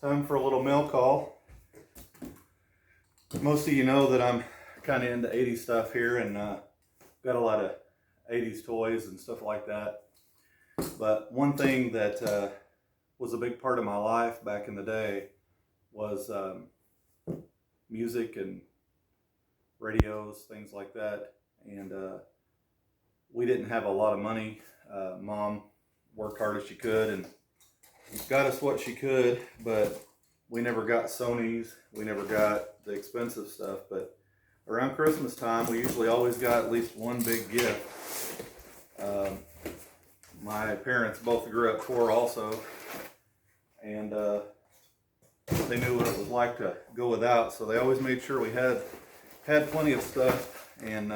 Time for a little mail call. Most of you know that I'm kind of into 80s stuff here and got a lot of 80s toys and stuff like that. But one thing that was a big part of my life back in the day was music and radios, things like that. And we didn't have a lot of money. Mom worked hard as she could and got us what she could, but we never got Sony's. We never got the expensive stuff. But around Christmas time, we usually always got at least one big gift. My parents both grew up poor also, and they knew what it was like to go without, so they always made sure we had plenty of stuff and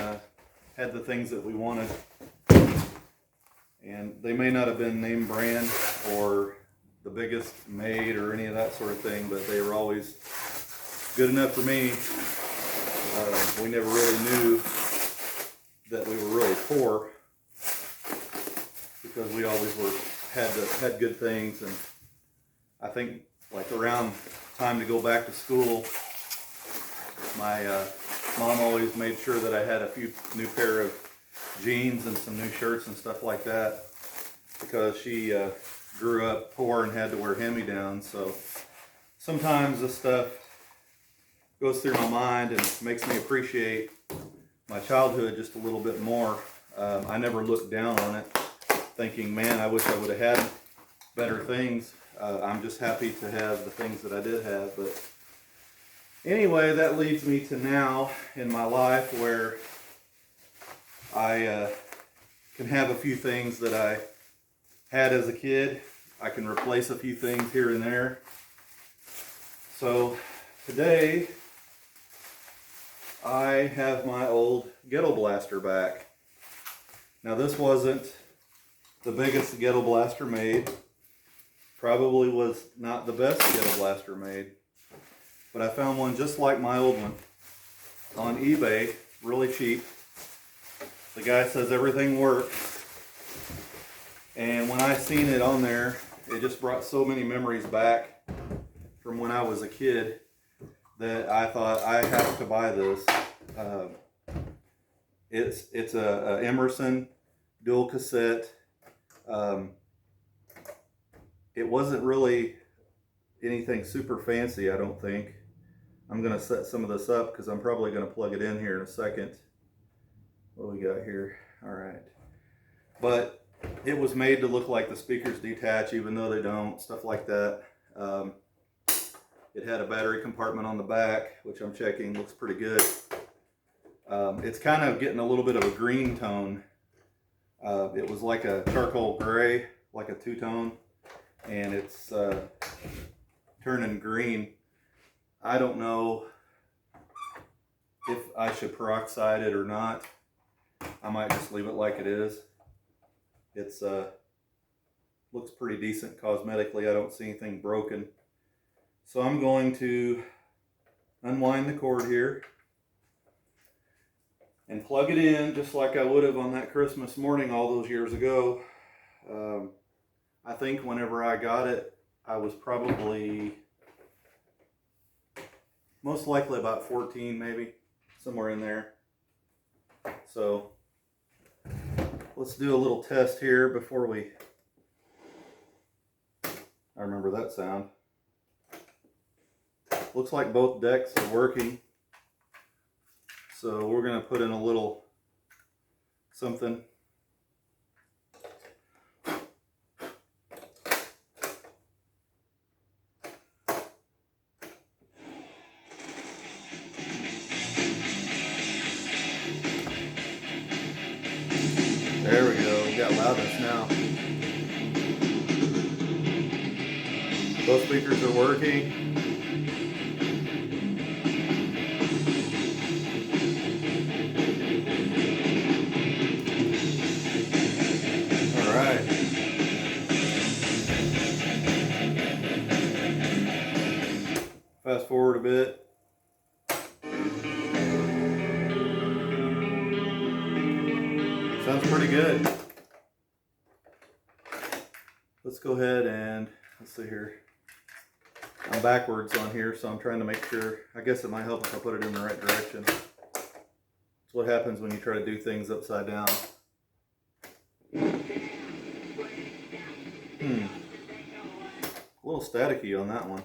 had the things that we wanted. And they may not have been name brand or the biggest made or any of that sort of thing, but they were always good enough for me. We never really knew that we were really poor because we always had good things. And I think like around time to go back to school, my mom always made sure that I had a few new pair of jeans and some new shirts and stuff like that, because she grew up poor and had to wear hand-me-downs. So sometimes this stuff goes through my mind and makes me appreciate my childhood just a little bit more. I never looked down on it thinking, man, I wish I would have had better things. I'm just happy to have the things that I did have. But anyway, that leads me to now in my life where I can have a few things that I had as a kid. I can replace a few things here and there. So today I have my old ghetto blaster back. Now this wasn't the biggest ghetto blaster made. Probably was not the best ghetto blaster made. But I found one just like my old one on eBay, really cheap. The guy says everything works. And when I seen it on there, it just brought so many memories back from when I was a kid that I thought I have to buy this. It's a Emerson dual cassette. It wasn't really anything super fancy, I don't think. I'm going to set some of this up because I'm probably going to plug it in here in a second. What do we got here? All right. But it was made to look like the speakers detach, even though they don't, stuff like that. It had a battery compartment on the back, which I'm checking, looks pretty good. It's kind of getting a little bit of a green tone. It was like a charcoal gray, like a two-tone, and it's turning green. I don't know if I should peroxide it or not. I might just leave it like it is. It's looks pretty decent cosmetically. I don't see anything broken. So I'm going to unwind the cord here and plug it in just like I would have on that Christmas morning all those years ago. I think whenever I got it, I was probably most likely about 14, maybe somewhere in there. So let's do a little test here before we... I remember that sound. Looks like both decks are working. So we're going to put in a little something. There we go, we got loudness now. Both speakers are working. All right. Fast forward a bit. Sounds pretty good. Let's go ahead and, let's see here. I'm backwards on here, so I'm trying to make sure. I guess it might help if I put it in the right direction. It's what happens when you try to do things upside down. A little staticky on that one.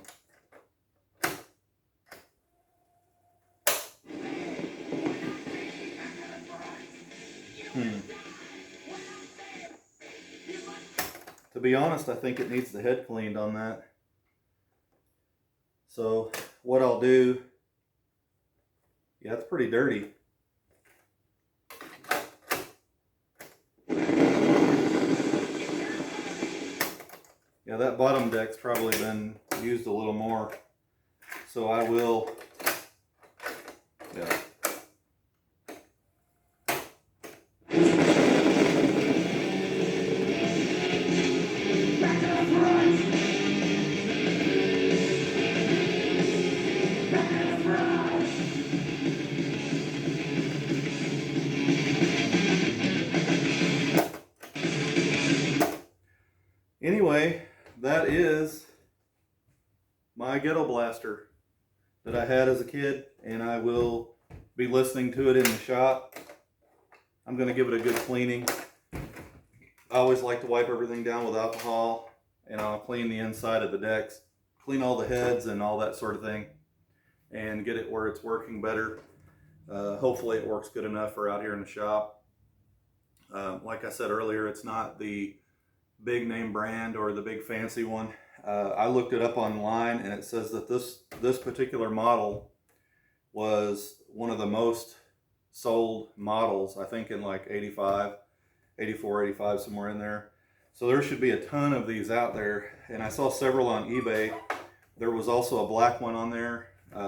To be honest, I think it needs the head cleaned on that. So what I'll do, yeah, it's pretty dirty. Yeah, that bottom deck's probably been used a little more. So I will, yeah. Anyway, that is my ghetto blaster that I had as a kid, and I will be listening to it in the shop. I'm going to give it a good cleaning. I always like to wipe everything down with alcohol, and I'll clean the inside of the decks, clean all the heads and all that sort of thing, and get it where it's working better. Hopefully it works good enough for out here in the shop. Like I said earlier, it's not the big name brand or the big fancy one. I looked it up online, and it says that this particular model was one of the most sold models, I think in like 85, 84, 85, somewhere in there. So there should be a ton of these out there, and I saw several on eBay. There was also a black one on there,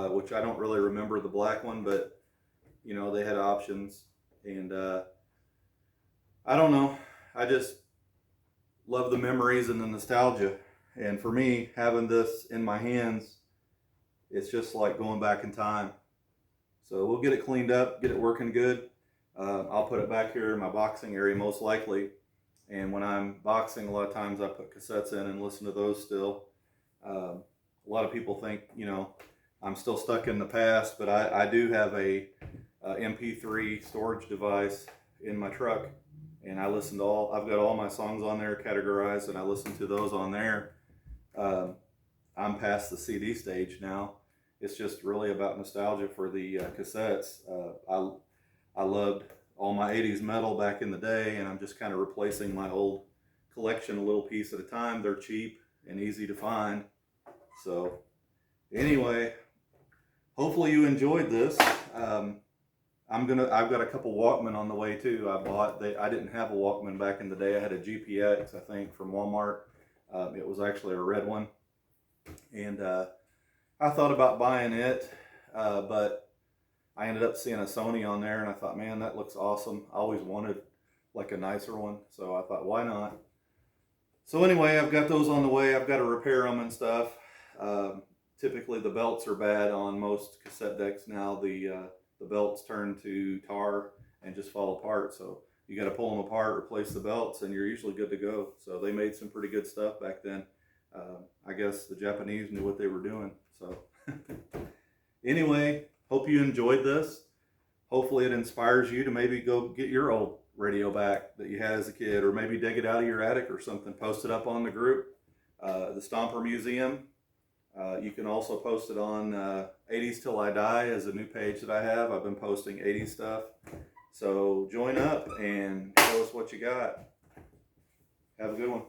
which I don't really remember the black one, but you know, they had options, and I don't know, I just love the memories and the nostalgia. And for me, having this in my hands, it's just like going back in time. So we'll get it cleaned up, get it working good. I'll put it back here in my boxing area most likely. And when I'm boxing, a lot of times I put cassettes in and listen to those still. A lot of people think, you know, I'm still stuck in the past, but I do have a MP3 storage device in my truck. And I listen to I've got all my songs on there categorized, and I listen to those on there. I'm past the CD stage now. It's just really about nostalgia for the cassettes. I loved all my 80s metal back in the day, and I'm just kind of replacing my old collection a little piece at a time. They're cheap and easy to find. So anyway, hopefully you enjoyed this. I've got a couple Walkman on the way too. I didn't have a Walkman back in the day. I had a GPX, I think, from Walmart. It was actually a red one, and I thought about buying it, but I ended up seeing a Sony on there, and I thought, man, that looks awesome. I always wanted like a nicer one, so I thought, why not? So anyway, I've got those on the way. I've got to repair them and stuff. Typically the belts are bad on most cassette decks now. The belts turn to tar and just fall apart. So you got to pull them apart, replace the belts, and you're usually good to go. So they made some pretty good stuff back then. I guess the Japanese knew what they were doing. So anyway, hope you enjoyed this. Hopefully it inspires you to maybe go get your old radio back that you had as a kid, or maybe dig it out of your attic or something. Post it up on the group, the Stomper Museum. You can also post it on 80s Till I Die as a new page that I have. I've been posting 80s stuff. So join up and show us what you got. Have a good one.